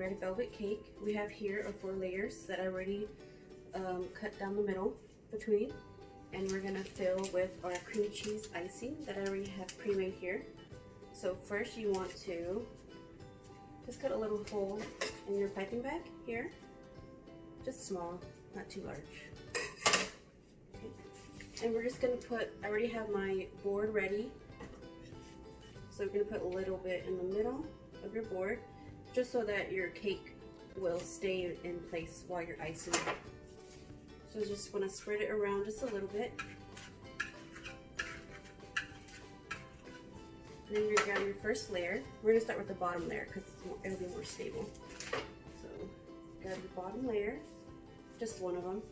red velvet cake. We have here are 4 layers that I already cut down the middle between, and we're gonna fill with our cream cheese icing that I already have pre-made here. So first you want to just cut a little hole in your piping bag here, just small, not too large. Okay. And we're just gonna put, I already have my board ready, so we're gonna put a little bit in the middle of your board, just so that your cake will stay in place while you're icing it. So just want to spread it around just a little bit. And then you're gonna grab your first layer. We're gonna start with the bottom layer because it'll be more stable. So grab your bottom layer, just one of them.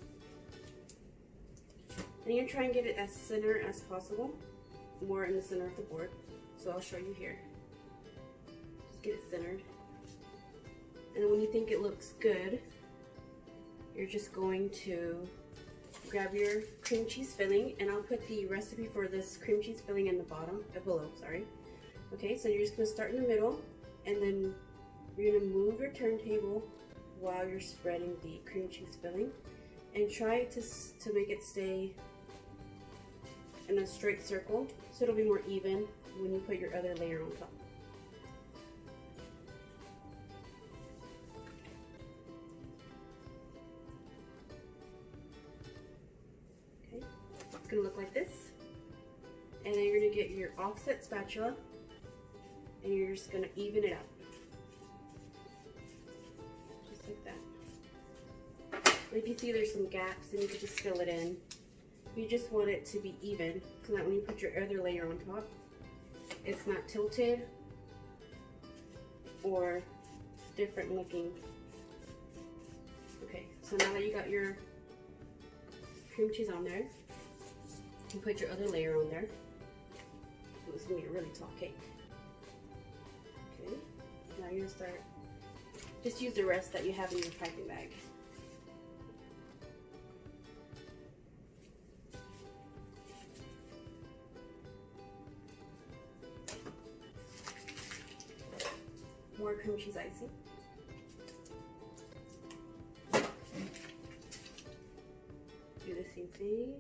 And you're gonna try and get it as center as possible, more in the center of the board. So I'll show you here. Just get it centered. And then when you think it looks good, you're just going to grab your cream cheese filling, and I'll put the recipe for this cream cheese filling in the bottom, below, sorry. Okay, so you're just gonna start in the middle, and then you're gonna move your turntable while you're spreading the cream cheese filling, and try to make it stay in a straight circle, so it'll be more even when you put your other layer on top. It's gonna look like this, and then you're gonna get your offset spatula, and you're just gonna even it out, just like that. And if you see there's some gaps, then you can just fill it in. You just want it to be even, so that when you put your other layer on top, it's not tilted or different looking. Okay, so now that you got your cream cheese on there, you put your other layer on there. It's gonna be a really tall cake. Okay, now you're gonna start, just use the rest that you have in your piping bag. More cream cheese icing. Do the same thing.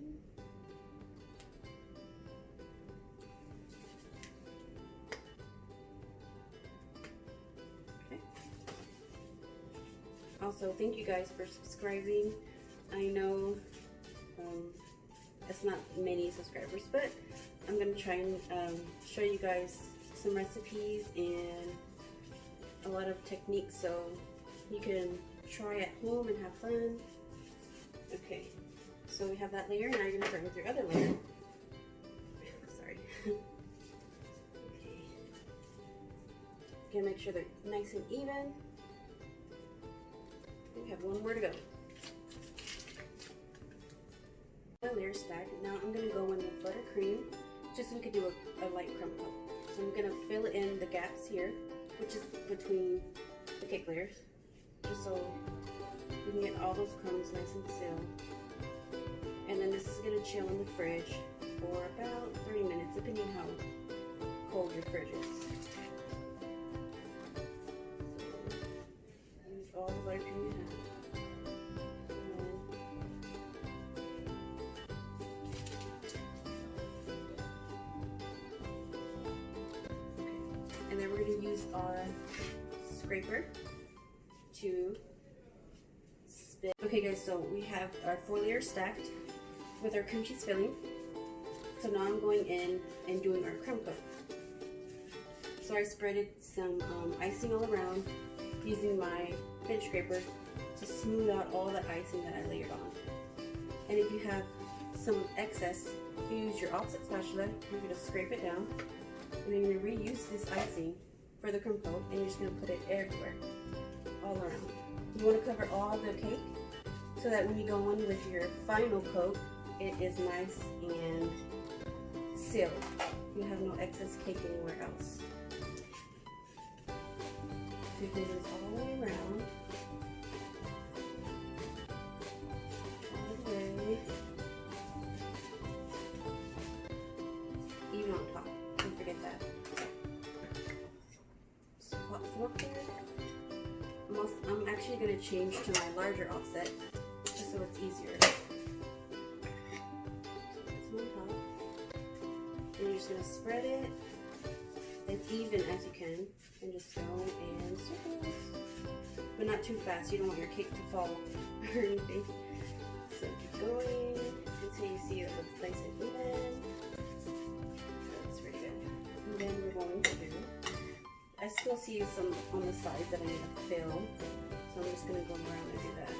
Also, thank you guys for subscribing. I know it's not many subscribers, but I'm going to try and show you guys some recipes and a lot of techniques so you can try at home and have fun. Okay, so we have that layer, and now you're going to start with your other layer. Sorry. Okay. Again, make sure they're nice and even. We have one more to go. The layer stacked. Now I'm going to go in with buttercream, just so we could do a light crumb coat. So I'm going to fill in the gaps here, which is between the cake layers, just so you can get all those crumbs nice and sealed. And then this is going to chill in the fridge for about 30 minutes, depending how cold your fridge is. So, use all the buttercream you have. And then we're going to use our scraper to spin. Okay guys, so we have our 4 layers stacked with our cream cheese filling. So now I'm going in and doing our crumb coat. So I spreaded some icing all around using my bench scraper to smooth out all the icing that I layered on. And if you have some excess, you use your offset spatula. You're going to scrape it down, and then you're going to reuse this icing for the crumb coat, and you're just going to put it everywhere, all around. You want to cover all the cake so that when you go in with your final coat, it is nice and sealed. You have no excess cake anywhere else. So you can do this all the way around. All the way. Even on top. Don't forget that. Just pop some up there. I'm I'm actually going to change to my larger offset just so it's easier. So that's on top. And you're just going to spread it as even as you can and just go in circles. But not too fast. You don't want your cake to fall or anything. So keep going until you see it looks nice and even. That's pretty good. And then we're going to do, I still see some on the sides that I need to fill. So I'm just going to go around and do that.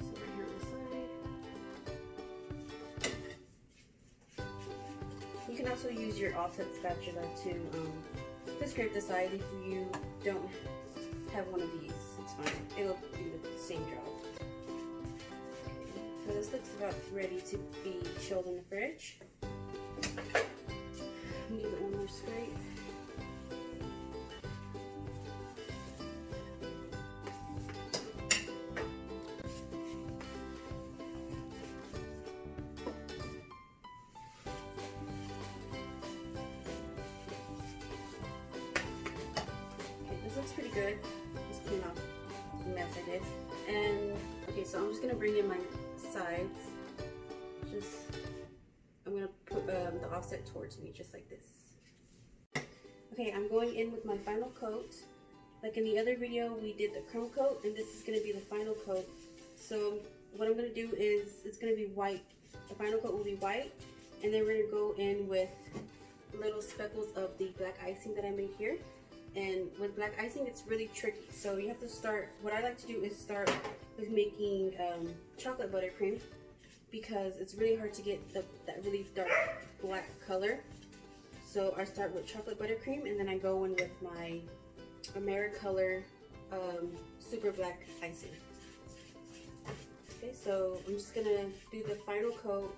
So right here on the side. You can also use your offset spatula to scrape the side if you don't have one of these. It's fine. It'll do the same job. So this looks about ready to be chilled in the fridge. Give it one more scrape. Looks pretty good. Just clean off the mess I did. And okay, so I'm just gonna bring in my sides. I'm gonna put the offset towards me, just like this. Okay, I'm going in with my final coat. Like in the other video, we did the crumb coat, and this is gonna be the final coat. So what I'm gonna do is it's gonna be white. The final coat will be white, and then we're gonna go in with little speckles of the black icing that I made here. And with black icing, it's really tricky. So you have to start, what I like to do is start with making chocolate buttercream, because it's really hard to get that really dark black color. So I start with chocolate buttercream, and then I go in with my AmeriColor super black icing. Okay, so I'm just gonna do the final coat,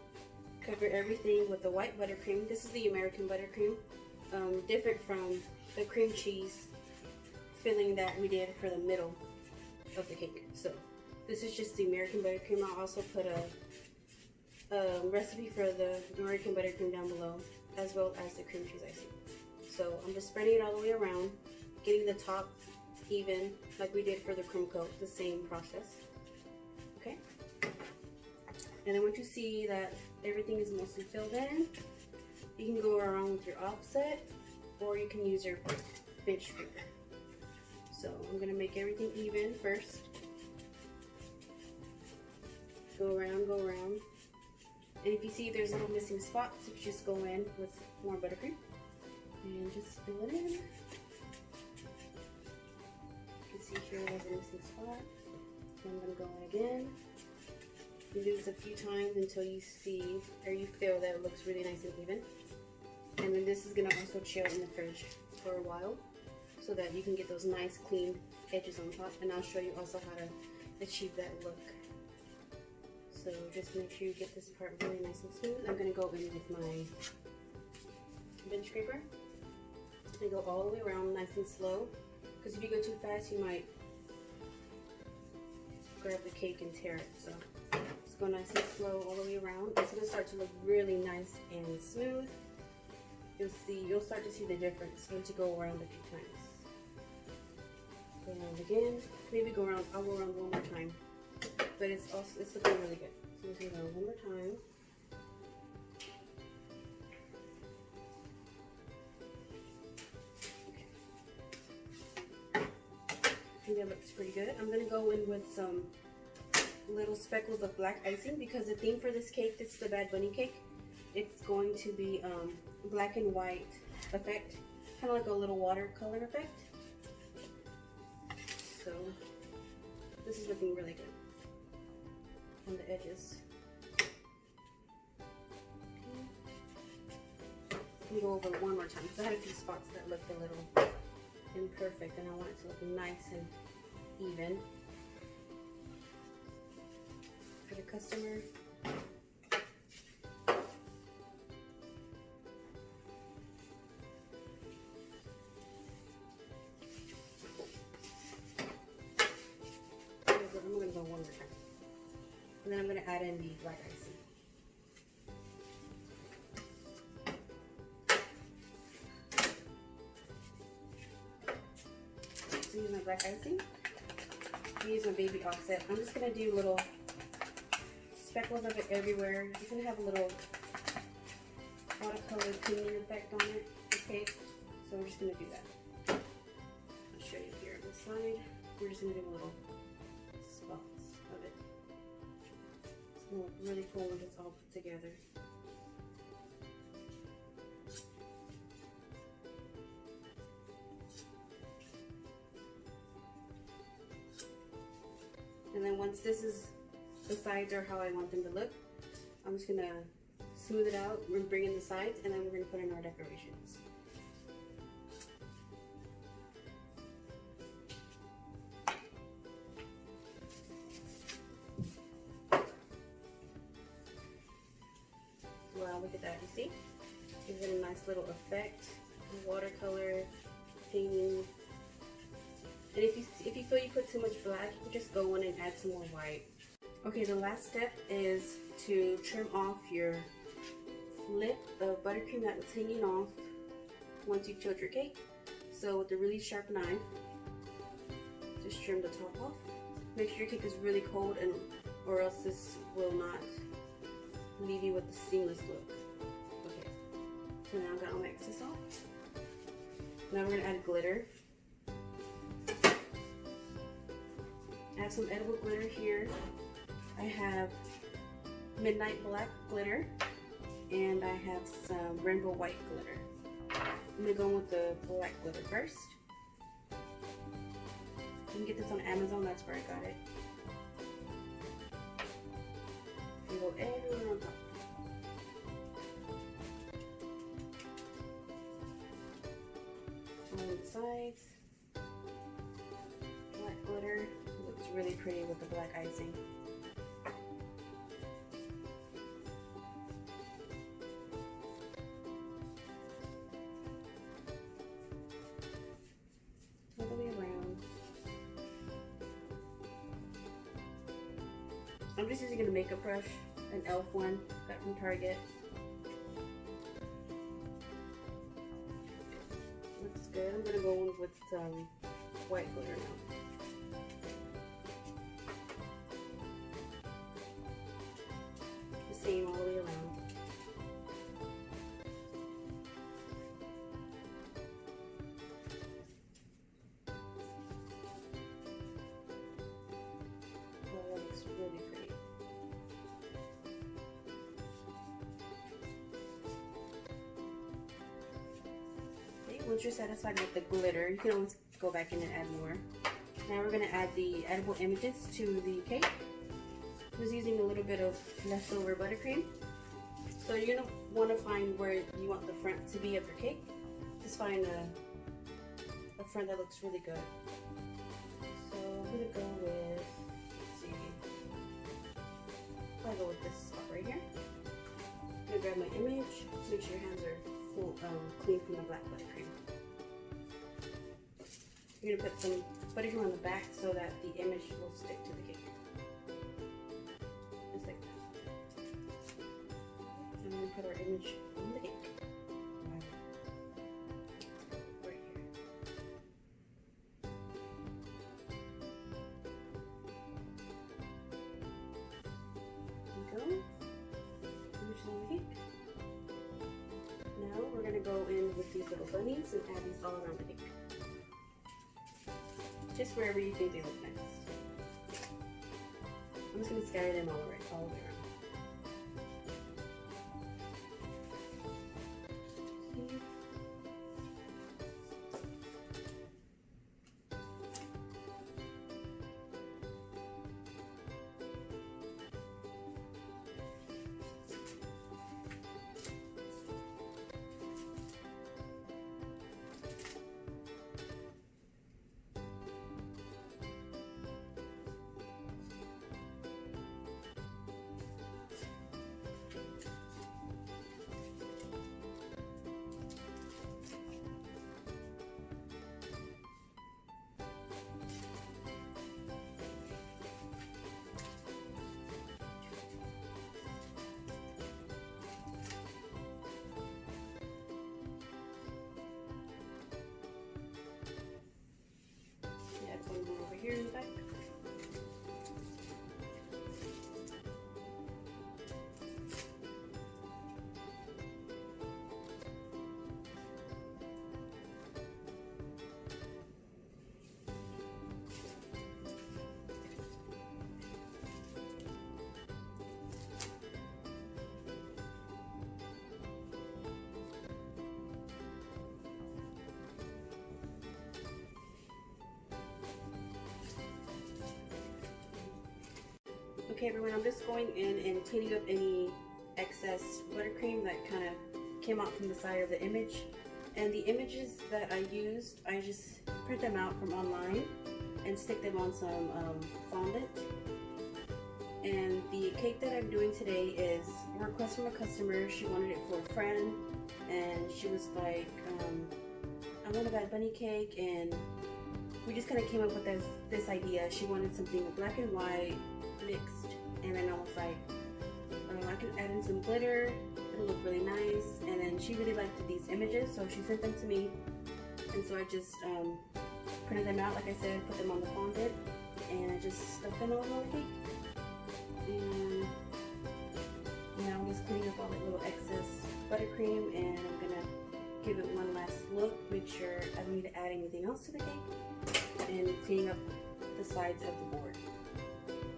cover everything with the white buttercream. This is the American buttercream, different from the cream cheese filling that we did for the middle of the cake. So this is just the American buttercream. I'll also put a recipe for the American buttercream down below, as well as the cream cheese icing. So I'm just spreading it all the way around, getting the top even like we did for the crumb coat, the same process. Okay? And then once you see that everything is mostly filled in, you can go around with your offset, or you can use your bench scraper. So I'm gonna make everything even first. Go around, go around. And if you see there's little missing spots, you just go in with more buttercream and just fill it in. You can see here there's a missing spot. So I'm gonna go in again. You do this a few times until you see, or you feel that it looks really nice and even. And then this is gonna also chill in the fridge for a while, so that you can get those nice clean edges on top. And I'll show you also how to achieve that look. So just make sure you get this part really nice and smooth. I'm gonna go in with my bench scraper and go all the way around nice and slow, because if you go too fast, you might grab the cake and tear it. So just go nice and slow all the way around. It's gonna start to look really nice and smooth. You'll start to see the difference once you go around a few times. Go around again. Maybe go around. I'll go around one more time. But it's looking really good. So I'm gonna go one more time. Okay. I think that looks pretty good. I'm gonna go in with some little speckles of black icing, because the theme for this cake, this is the Bad Bunny cake. It's going to be black and white effect, kind of like a little watercolor effect. So this is looking really good on the edges. Okay. Let me go over one more time, because I had a few spots that looked a little imperfect, and I want it to look nice and even for the customer. I'm going to go one more time. And then I'm going to add in the black icing. black icing. I use my baby offset. I'm just gonna do little speckles of it everywhere. It's gonna have a little watercolor painting effect on it. Okay, so we're just gonna do that. I'll show you here on the side. We're just gonna do little spots of it. It's gonna look really cool when it's all put together. And then once this is, the sides are how I want them to look, I'm just gonna smooth it out and bring in the sides, and then we're gonna put in our decorations. Wow, look at that, you see? Gives it a nice little effect, watercolor, painting. And if you feel you put too much black, you can just go in and add some more white. Okay, the last step is to trim off your lip of buttercream that was hanging off once you chilled your cake. So with a really sharp knife, just trim the top off. Make sure your cake is really cold, and or else this will not leave you with a seamless look. Okay, so now I've got all my excess off. Now we're gonna add glitter. I have some edible glitter here. I have midnight black glitter, and I have some rainbow white glitter. I'm gonna go in with the black glitter first. You can get this on Amazon, that's where I got it. You go everywhere on top. On the sides, black glitter. Looks really pretty with the black icing. All the way around. I'm just using a makeup brush, an e.l.f. one, got from Target. Looks good. I'm gonna go in with some white glitter now. Same all the way around. Oh, that looks really pretty. Okay, once you're satisfied with the glitter, you can always go back in and add more. Now we're going to add the edible images to the cake. I was using a little bit of leftover buttercream. So you're going to want to find where you want the front to be of your cake. Just find a front that looks really good. So I'm going to go with, let's see, I'll go with this spot right here. I'm going to grab my image. Make sure your hands are full, clean from the black buttercream. You're going to put some buttercream on the back so that the image will stick to the cake. Put our image on the cake. Right here. There we go. Image on the cake. Now we're going to go in with these little bunnies and add these all around the cake. Just wherever you think they look nice. I'm just going to scatter them all the way around. Okay everyone, I'm just going in and cleaning up any excess buttercream that kind of came out from the side of the image. And the images that I used, I just print them out from online and stick them on some fondant. And the cake that I'm doing today is a request from a customer. She wanted it for a friend, and she was like, I want a Bad Bunny cake, and we just kind of came up with this idea. She wanted something black and white mixed, and then I was like, I can add in some glitter, it'll look really nice. And then she really liked these images, so she sent them to me, and so I just printed them out, like I said, put them on the fondant, and I just stuffed them all over the cake. And now I'm just cleaning up all that little excess buttercream, and I'm gonna give it one last look, make sure I don't need to add anything else to the cake, and cleaning up the sides of the board.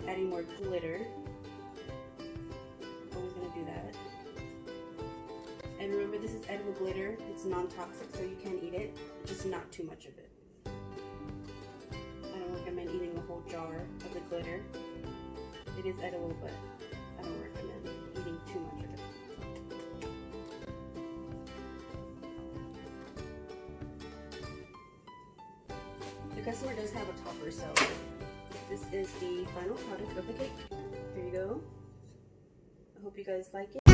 Adding more glitter. Always gonna do that. And remember, this is edible glitter. It's non-toxic, so you can eat it, just not too much of it. I don't recommend eating a whole jar of the glitter. It is edible, but I don't recommend eating too much of it. The customer does have a topper, so this is the final product of the cake. There you go. I hope you guys like it.